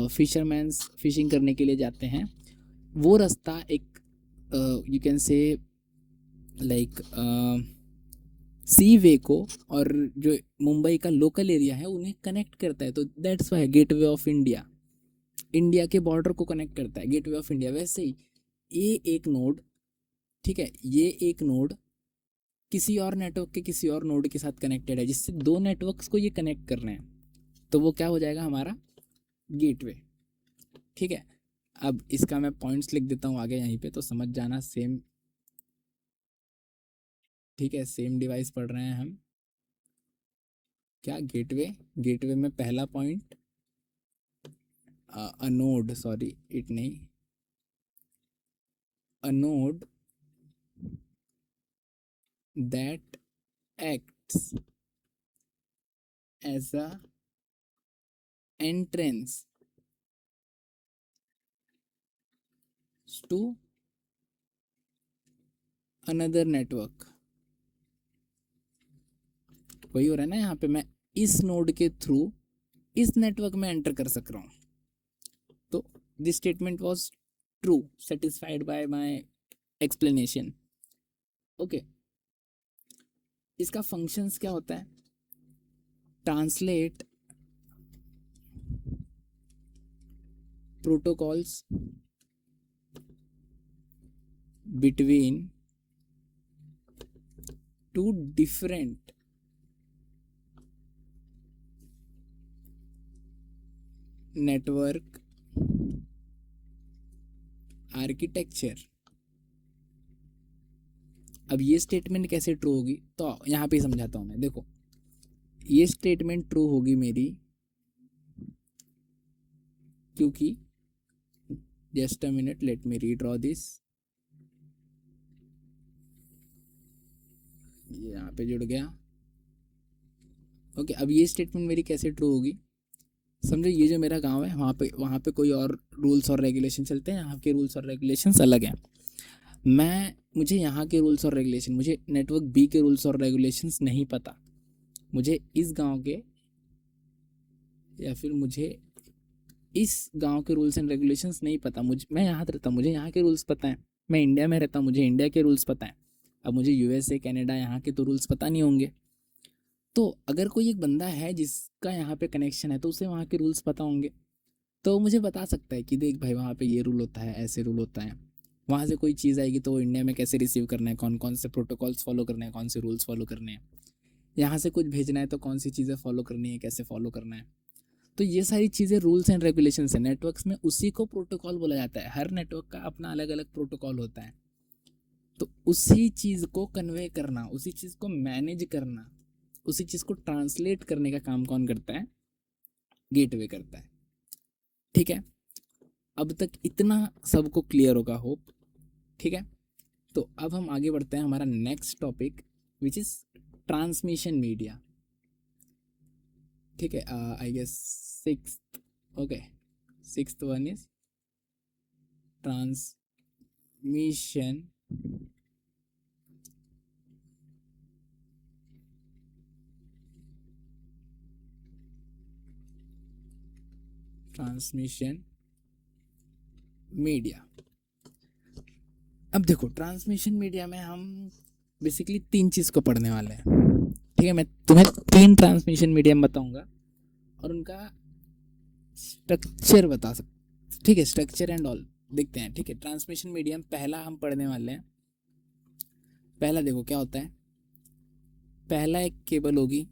फिशरमैन्स फिशिंग करने के लिए जाते हैं, वो रास्ता एक यू कैन से लाइक सी वे को और जो मुंबई का लोकल एरिया है उन्हें कनेक्ट करता है, तो that's why gateway of India, India के बॉर्डर को कनेक्ट करता है, गेटवे ऑफ इंडिया। वैसे ही ये एक नोड, ठीक है, ये एक नोड किसी और नेटवर्क के किसी और नोड के साथ कनेक्टेड है, जिससे दो नेटवर्क्स को ये कनेक्ट कर रहे हैं, तो वो क्या हो जाएगा हमारा गेटवे। ठीक है, अब इसका मैं पॉइंट्स लिख देता हूँ आगे यहीं पे, तो समझ जाना। सेम, ठीक है, सेम डिवाइस पढ़ रहे हैं हम। क्या गेटवे, गेटवे में पहला point a node, sorry it नहीं, a node that acts as a entrance to another network। वही हो रहा है ना, यहाँ पे मैं इस नोड के थ्रू इस नेटवर्क में एंटर कर सक रहा हूँ, तो this statement was true, satisfied by my explanation. Okay, इसका फंक्शंस क्या होता है, translate protocols between two different network architecture. अब ये स्टेटमेंट कैसे ट्रू होगी, तो यहाँ पे समझाता हूँ मैं। देखो, ये स्टेटमेंट ट्रू होगी मेरी क्योंकि, just a minute, let me redraw this, ये यहाँ पे जुड़ गया। ओके, अब ये स्टेटमेंट मेरी कैसे ट्रू होगी, समझो ये जो मेरा गांव है वहाँ पे कोई और रूल्स और रेगुलेशन चलते हैं, यहाँ के रूल्स और रेगुलेशंस अलग हैं। मुझे यहाँ के रूल्स और रेगुलेशन, मुझे नेटवर्क बी के रूल्स और रेगुलेशंस नहीं पता, मुझे इस गांव के या फिर मुझे इस गांव के रूल्स एंड रेगुलेशंस नहीं पता। मैं यहाँ रहता हूँ, मुझे यहाँ के रूल्स पता है। मैं इंडिया में रहता हूँ, मुझे इंडिया के रूल्स पता है। अब मुझे यूएसए कनाडा यहाँ के तो रूल्स पता नहीं होंगे। तो अगर कोई एक बंदा है जिसका यहाँ पे कनेक्शन है तो उसे वहाँ के रूल्स पता होंगे, तो मुझे बता सकता है कि देख भाई वहाँ पे ये रूल होता है, ऐसे रूल होता है। वहाँ से कोई चीज़ आएगी तो इंडिया में कैसे रिसीव करना है, कौन कौन से प्रोटोकॉल्स फॉलो करने हैं, कौन से रूल्स फॉलो करने हैं। यहाँ से कुछ भेजना है तो कौन सी चीज़ें फॉलो करनी है, कैसे फॉलो करना है। तो ये सारी चीज़ें रूल्स एंड रेगुलेशंस है नेटवर्क्स में, उसी को प्रोटोकॉल बोला जाता है। हर नेटवर्क का अपना अलग अलग प्रोटोकॉल होता है, तो उसी चीज़ को कन्वे करना, उसी चीज़ को मैनेज करना, उसी चीज़ को ट्रांसलेट करने का काम कौन करता है, गेटवे करता है। ठीक है, अब तक इतना सबको क्लियर होगा होप। ठीक है, तो अब हम आगे बढ़ते हैं, हमारा next topic which is transmission media. ठीक है, I guess sixth, okay, sixth one is transmission transmission media. अब देखो, ट्रांसमिशन मीडिया में हम बेसिकली तीन चीज़ को पढ़ने वाले हैं। ठीक है, मैं तुम्हें तीन ट्रांसमिशन मीडियम बताऊंगा और उनका स्ट्रक्चर बता सकते। ठीक है, स्ट्रक्चर एंड ऑल देखते हैं। ठीक है, ट्रांसमिशन मीडियम पहला हम पढ़ने वाले हैं। पहला देखो क्या होता है, पहला एक केबल होगी।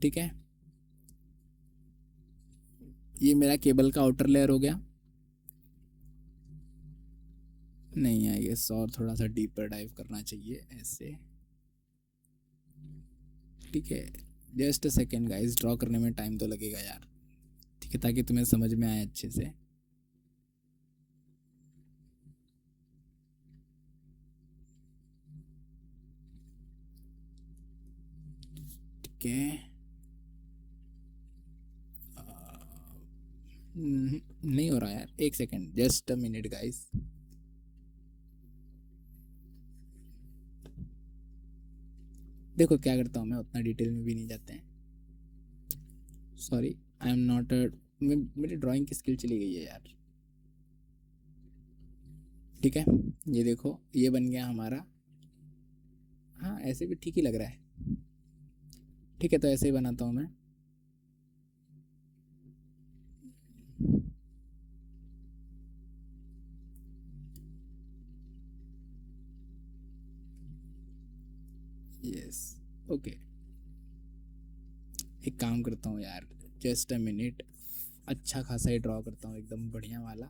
ठीक है, ये मेरा केबल का आउटर लेयर हो गया। नहीं आई गेस, और थोड़ा सा डीपर डाइव करना चाहिए ऐसे। ठीक है, just a second guys, draw करने में टाइम तो लगेगा यार। ठीक है, ताकि तुम्हें समझ में आए अच्छे से। ठीक है, नहीं हो रहा यार, एक second, just a minute guys. देखो क्या करता हूँ मैं, उतना डिटेल में भी नहीं जाते हैं, sorry, I am not a, मेरी ड्राइंग की स्किल चली गई है यार। ठीक है, ये देखो, ये बन गया हमारा हाँ ऐसे भी ठीक ही लग रहा है। ठीक है, तो ऐसे ही बनाता हूँ मैं। Yes, okay. एक काम करता हूँ यार, जस्ट अ मिनट, अच्छा खासा ही ड्रॉ करता हूँ एकदम बढ़िया वाला।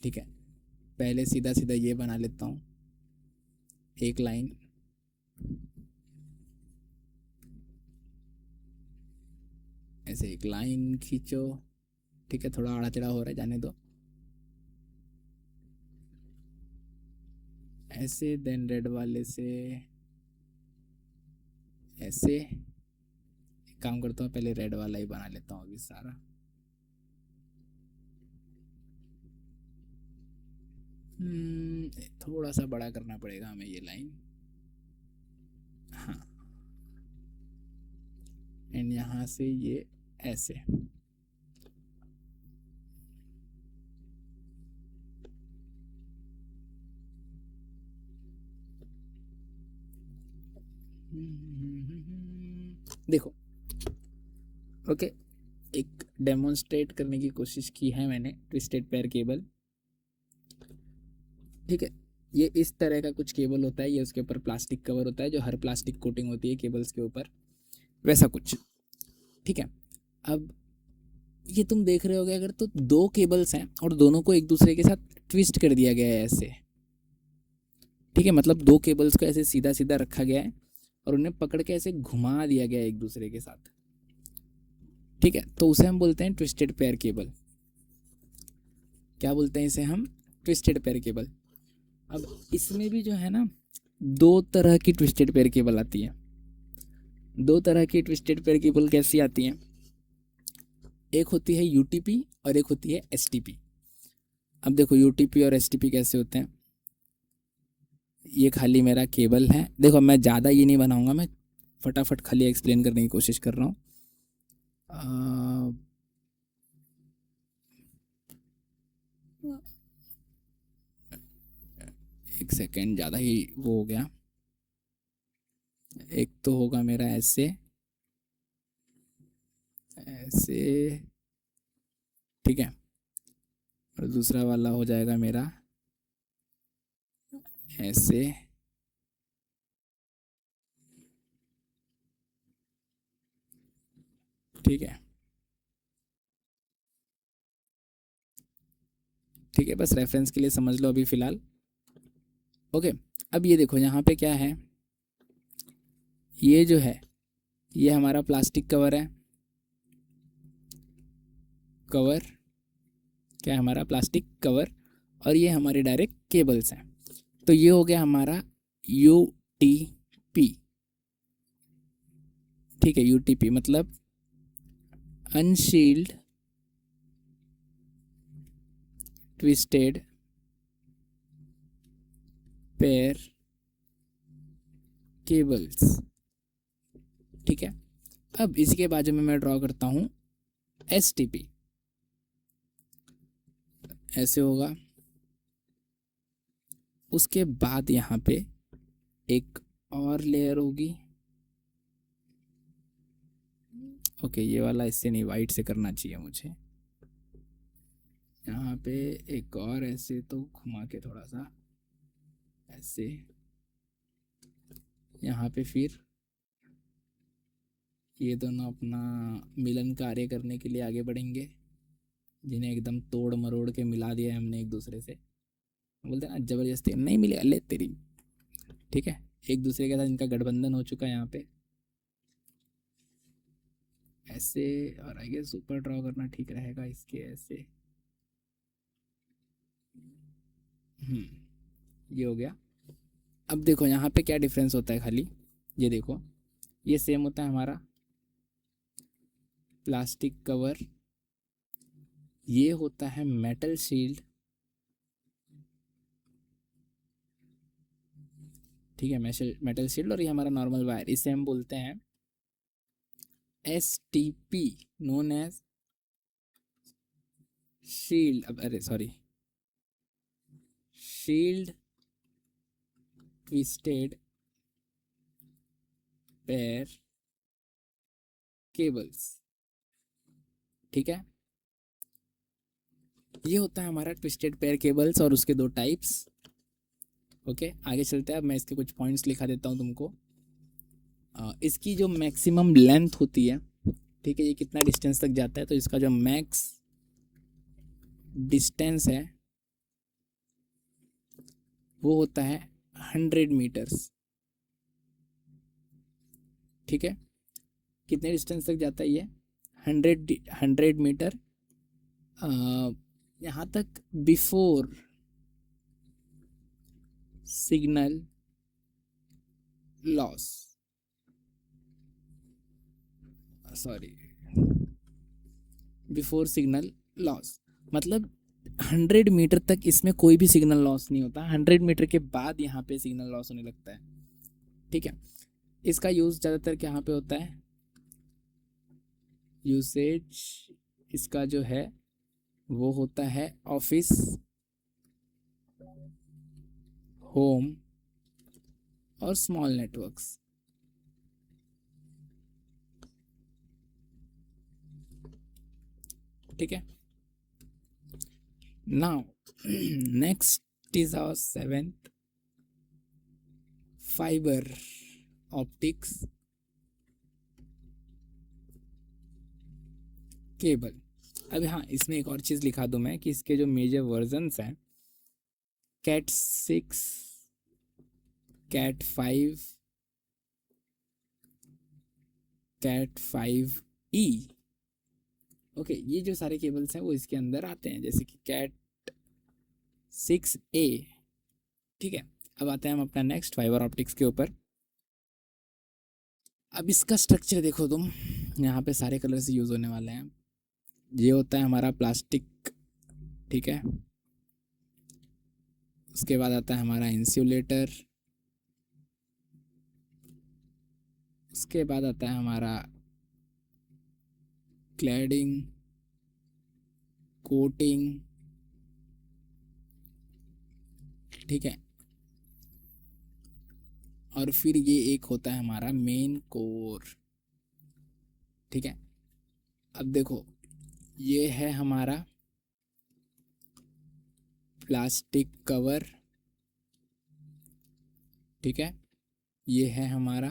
ठीक है, पहले सीधा सीधा ये बना लेता हूँ, एक लाइन। ऐसे एक लाइन खींचो। ठीक है, थोड़ा आड़ा टेढ़ा हो रहा है, जाने दो। ऐसे, देन रेड वाले से ऐसे। एक काम करता हूँ, पहले रेड वाला ही बना लेता हूँ अभी सारा। थोड़ा सा बड़ा करना पड़ेगा हमें ये लाइन। हाँ, एंड यहाँ से ये ऐसे। देखो, ओके, एक डेमोन्स्ट्रेट करने की कोशिश की है मैंने ट्विस्टेड पेयर केबल। ठीक है, ये इस तरह का कुछ केबल होता है, ये उसके ऊपर प्लास्टिक कवर होता है, जो हर प्लास्टिक कोटिंग होती है केबल्स के ऊपर, वैसा कुछ। ठीक है, अब ये तुम देख रहे होगे, अगर तो दो केबल्स हैं और दोनों को एक दूसरे के साथ ट्विस्ट कर दिया गया है ऐसे। ठीक है, मतलब दो केबल्स को ऐसे सीधा सीधा रखा गया है और उन्हें पकड़ के ऐसे घुमा दिया गया है एक दूसरे के साथ। ठीक है, तो उसे हम बोलते हैं ट्विस्टेड पेयर केबल। क्या बोलते हैं इसे हम? Twisted pair cable. अब इसमें भी जो है ना, दो तरह की ट्विस्टेड पेयर केबल आती है। दो तरह की ट्विस्टेड पेयर केबल कैसी आती हैं? एक होती है यूटीपी और एक होती है एसटीपी। अब देखो, यूटीपी और एसटीपी कैसे होते हैं। ये खाली मेरा केबल है, देखो मैं ज़्यादा ये नहीं बनाऊंगा, मैं फटाफट खाली एक्सप्लेन करने की कोशिश कर रहा हूँ। एक सेकेंड, ज़्यादा ही वो हो गया। एक तो होगा मेरा ऐसे ऐसे, ठीक है, और दूसरा वाला हो जाएगा मेरा ऐसे। ठीक है, ठीक है, बस रेफरेंस के लिए समझ लो अभी फ़िलहाल। ओके, अब ये देखो यहाँ पे क्या है, ये जो है ये हमारा प्लास्टिक कवर है। कवर क्या है? हमारा प्लास्टिक कवर। और ये हमारे डायरेक्ट केबल्स हैं। तो ये हो गया हमारा यू टी पी। ठीक है, यूटीपी मतलब अनशील्ड ट्विस्टेड पेयर केबल्स। ठीक है, अब इसके बाजू में मैं ड्रॉ करता हूँ एस टी पी। ऐसे होगा। उसके बाद यहाँ पे एक और लेयर होगी। ओके, ये वाला इससे नहीं, वाइट से करना चाहिए मुझे। यहाँ पे एक और ऐसे, तो घुमा के थोड़ा सा ऐसे। यहाँ पे फिर ये दोनों अपना मिलन कार्य करने के लिए आगे बढ़ेंगे, जिन्हें एकदम तोड़ मरोड़ के मिला दिया है हमने एक दूसरे से। बोलते हैं ना, जबरदस्ती नहीं मिले, अले तेरी। ठीक है, एक दूसरे के साथ इनका गठबंधन हो चुका है यहाँ पे ऐसे। और आई गेस ऊपर ड्रॉ करना ठीक रहेगा इसके ऐसे। ये हो गया। अब देखो यहाँ पे क्या डिफरेंस होता है, खाली ये देखो, ये सेम होता है हमारा प्लास्टिक कवर, ये होता है मेटल शील्ड। ठीक है, मेटल शील्ड, और ये हमारा नॉर्मल वायर, इसे हम बोलते हैं S T P, known as shield. अब अरे sorry, shield twisted pair cables. ठीक है, ये होता है हमारा ट्विस्टेड पेयर केबल्स और उसके दो टाइप्स। ओके, आगे चलते हैं। अब मैं इसके कुछ पॉइंट्स लिखा देता हूँ तुमको। इसकी जो मैक्सिमम लेंथ होती है, ठीक है, ये कितना डिस्टेंस तक जाता है, तो इसका जो मैक्स डिस्टेंस है वो होता है 100 मीटर्स। ठीक है, कितने डिस्टेंस तक जाता है ये? 100 मीटर। यहाँ तक before signal loss, sorry, before signal loss, मतलब 100 मीटर तक इसमें कोई भी सिग्नल लॉस नहीं होता। 100 मीटर के बाद यहाँ पे सिग्नल लॉस होने लगता है। ठीक है, इसका यूज़ ज़्यादातर कहाँ पे होता है? यूसेज इसका जो है वो होता है ऑफिस, होम और स्मॉल नेटवर्क्स। ठीक है, now next is our 7th, fibre optics cable. अब हाँ, इसमें एक और चीज़ लिखा दूँ मैं कि इसके जो मेजर वर्जन्स हैं, cat 6, cat 5, cat 5E। Okay, ये जो सारे केबल्स हैं वो इसके अंदर आते हैं, जैसे कि कैट 6A। ठीक है, अब आते हैं हम अपना नेक्स्ट फाइबर ऑप्टिक्स के ऊपर। अब इसका स्ट्रक्चर देखो तुम, यहाँ पे सारे कलर्स यूज़ होने वाले हैं। ये होता है हमारा प्लास्टिक, ठीक है, उसके बाद आता है हमारा इंसुलेटर, उसके बाद आता है हमारा क्लैडिंग, कोटिंग। ठीक है, और फिर ये एक होता है हमारा मेन कोर। ठीक है, अब देखो, ये है हमारा प्लास्टिक कवर। ठीक है, ये है हमारा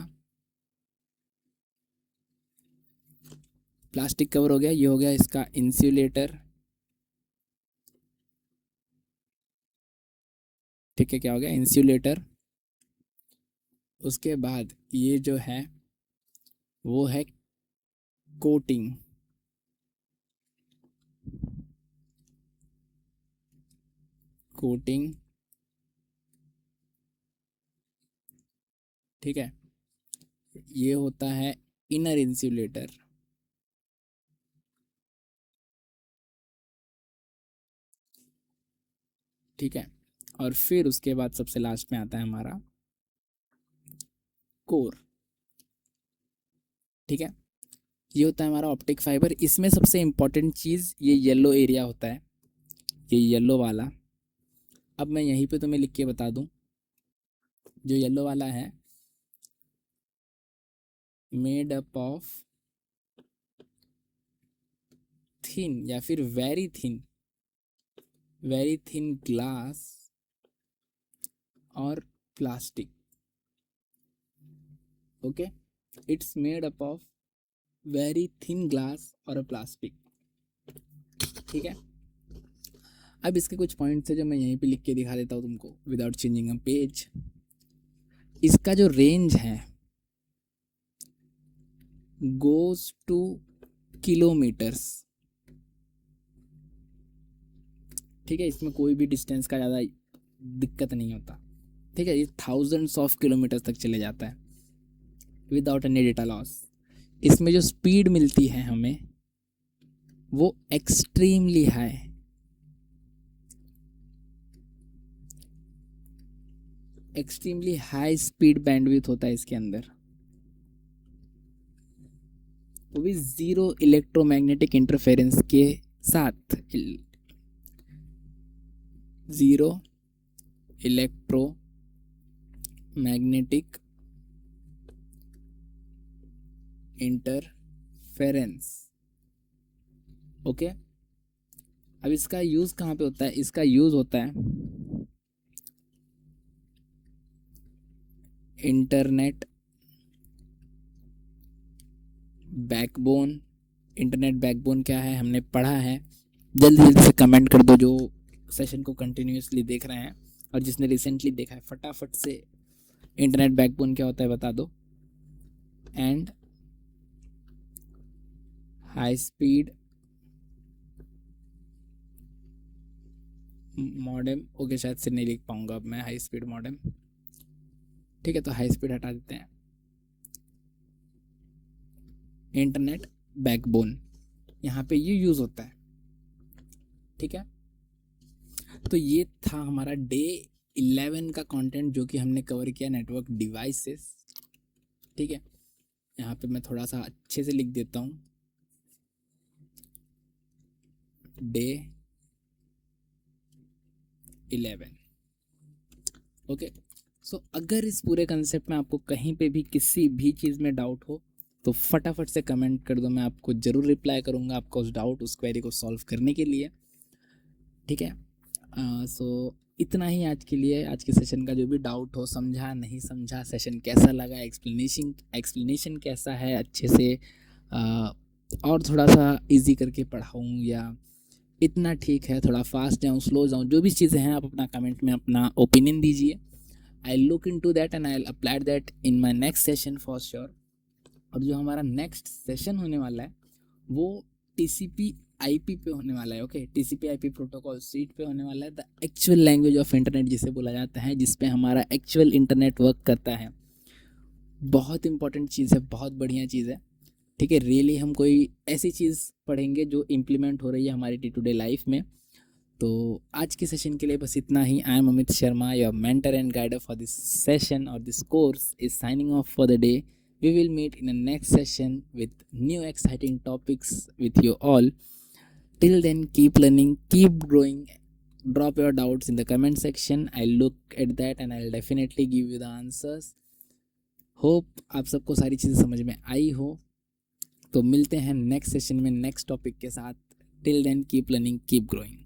प्लास्टिक कवर हो गया, ये हो गया इसका इंसुलेटर। ठीक है, क्या हो गया? इंसुलेटर। उसके बाद ये जो है वो है कोटिंग। कोटिंग, ठीक है, ये होता है इनर इंसुलेटर। ठीक है, और फिर उसके बाद सबसे लास्ट में आता है हमारा कोर। ठीक है, ये होता है हमारा ऑप्टिक फाइबर। इसमें सबसे इम्पोर्टेंट चीज़ ये येलो एरिया होता है, ये येलो वाला। अब मैं यहीं पे तुम्हें लिख के बता दूं, जो येलो वाला है मेड अप ऑफ थिन या फिर वेरी थिन ग्लास और plastic. Okay, it's made up of very thin glass और प्लास्टिक। ठीक है, अब इसके कुछ पॉइंट्स है जो मैं यहीं पे लिख के दिखा देता हूँ तुमको विदाउट चेंजिंग अ पेज। इसका जो रेंज है गोज टू किलोमीटर्स। ठीक है, इसमें कोई भी डिस्टेंस का ज़्यादा दिक्कत नहीं होता। ठीक है, ये थाउजेंड्स ऑफ किलोमीटर तक चले जाता है विदाउट एनी डेटा लॉस। इसमें जो स्पीड मिलती है हमें वो extremely high, extremely high speed bandwidth होता है इसके अंदर, वो भी ज़ीरो इलेक्ट्रोमैग्नेटिक इंटरफेरेंस के साथ। Zero electro magnetic interference. Okay, अब इसका यूज़ कहाँ पे होता है? इसका यूज़ होता है इंटरनेट बैकबोन। इंटरनेट बैकबोन क्या है हमने पढ़ा है, जल्दी जल्दी से कमेंट कर दो जो सेशन को कंटिन्यूसली देख रहे हैं, और जिसने रिसेंटली देखा है फटाफट से इंटरनेट बैकबोन क्या होता है बता दो। And high speed modem. Okay, शायद से नहीं लिख पाऊंगा अब मैं हाई स्पीड मॉडेम। ठीक है, तो हाई स्पीड हटा देते हैं। इंटरनेट बैकबोन यहाँ पे ये यूज़ होता है। ठीक है, तो ये था हमारा डे 11 का कंटेंट जो कि हमने कवर किया नेटवर्क डिवाइसेस। ठीक है, यहाँ पे मैं थोड़ा सा अच्छे से लिख देता हूँ, डे 11। ओके, सो अगर इस पूरे कंसेप्ट में आपको कहीं पे भी किसी भी चीज़ में डाउट हो तो फटाफट से कमेंट कर दो, मैं आपको ज़रूर रिप्लाई करूँगा आपका उस डाउट, उस क्वेरी को सॉल्व करने के लिए। ठीक है, सो इतना ही आज के लिए। आज के सेशन का जो भी डाउट हो, समझा नहीं समझा, सेशन कैसा लगा, एक्सप्लेनेशन कैसा है, अच्छे से और थोड़ा सा इजी करके पढ़ाऊँ या इतना ठीक है, थोड़ा फास्ट जाऊँ स्लो जाऊँ, जो भी चीज़ें हैं आप अपना कमेंट में अपना ओपिनियन दीजिए। I look into that and I apply that in my next session for sure. और जो हमारा नेक्स्ट सेशन होने वाला है वो TCP/IP पे होने वाला है। ओके, TCP/IP प्रोटोकॉल सीट पे होने वाला है, the actual language of internet जिसे बोला जाता है, जिस पे हमारा एक्चुअल इंटरनेट वर्क करता है। बहुत इंपॉर्टेंट चीज़ है, बहुत बढ़िया चीज़ है। ठीक है, रियली हम कोई ऐसी चीज़ पढ़ेंगे जो इम्प्लीमेंट हो रही है हमारी डे टू डे लाइफ में। तो आज के सेशन के लिए बस इतना ही। I am Amit Sharma, your mentor and guider for this session और this course is signing off for the day. We will meet in the next session with new exciting topics with you all. Till then, keep learning, keep growing. Drop your doubts in the comment section. I'll look at that and I'll definitely give you the answers. Hope आप सबको सारी चीज़ें समझ में आई हो। तो मिलते हैं नेक्स्ट सेशन में नेक्स्ट टॉपिक के साथ। Till then, keep learning, keep growing.